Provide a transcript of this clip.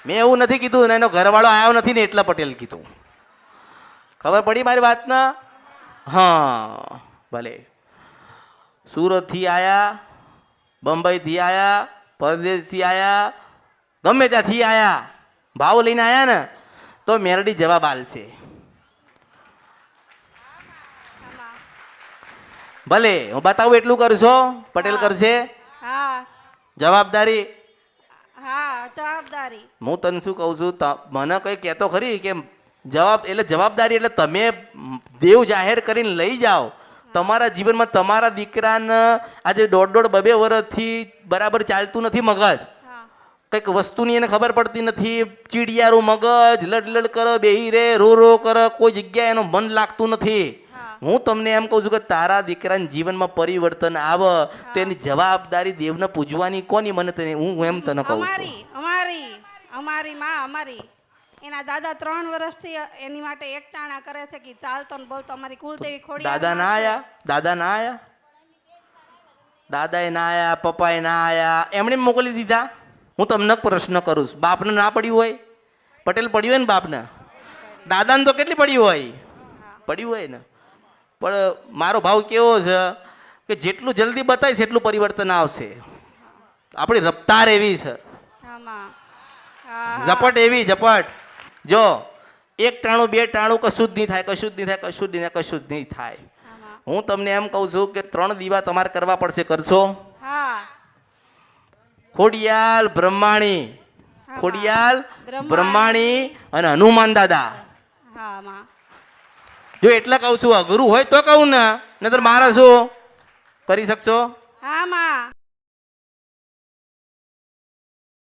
મેં એવું નથી કીધું ને એનો ઘરવાળો આવ્યો નથી ને એટલા પટેલ કીધું. ખબર પડી મારી વાતના? હા ભલે. સુરતથી આયા, બંબઈથી આયા, પરદેશથી આયા, ગમે ત્યાંથી આયા, ભાવ લઈને આયા ને તો મેરડી જવાબ આલશે. ભલે હું બતાવું એટલું કરશો? પટેલ કરશે જવાબદારી? જવાબદારી. હું તને શું કહું છું, મને કઈ કહેતો ખરી કે જવાબ એટલે જવાબદારી એટલે તમે દેવ જાહેર કરીને લઈ જાઓ. તમારા જીવનમાં તમારા દીકરાને આજે 1.5-2 વર્ષથી બરાબર ચાલતું નથી મગજ, કંઈક વસ્તુની એને ખબર પડતી નથી, ચીડિયારું મગજ, લડ કરે, બેહી રે, રો કરે, કોઈ જગ્યાએ એનું મન લાગતું નથી. હું તમને એમ કહું છું કે તારા દીકરાના જીવનમાં પરિવર્તન આવે તો એની જવાબદારી દેવને પૂજવાની કોની? મને હું એમ તને કહું છું. અમારી માં અમારી એના દાદા 3 વર્ષથી એની માટે એકટાણા કરે છે કે ચાલતો ને બોલતો અમારી કુલદેવી ખોડી. દાદા ના આયા? દાદા ના આયા? દાદાએ ના આયા, પપ્પાએ ના આયા, એમણે મોકલી દીધા? હું તમને પ્રશ્ન કરું છું, બાપને ના પડ્યું હોય? પટેલ પડ્યું હોય ને બાપને? દાદાને તો કેટલી પડ્યું હોય? પડ્યું હોય ને. પણ મારો ભાવ કેવો છે કે જેટલું જલ્દી બતાવીશ એટલું પરિવર્તન આવશે. આપણી રફતાર એવી છે, ઝપટ એવી ઝપટ. જો 1 ટાણું 2 ટાણું કશું જ નહીં થાય, કશું જ નહીં થાય, કશું જ નહીં થાય, કશું જ નહીં થાય. હું તમને એમ કહું છું કે 3 દીવા તમારે કરવા પડશે. કરશો? ખોડિયાલ બ્રહ્માણી, ખોડિયાલ બ્રહ્માણી અને હનુમાન દાદા. જો એટલે કહું છું, અઘરું હોય તો કહું ને, નહીતર મારે શું કરી શકશો? હા માં.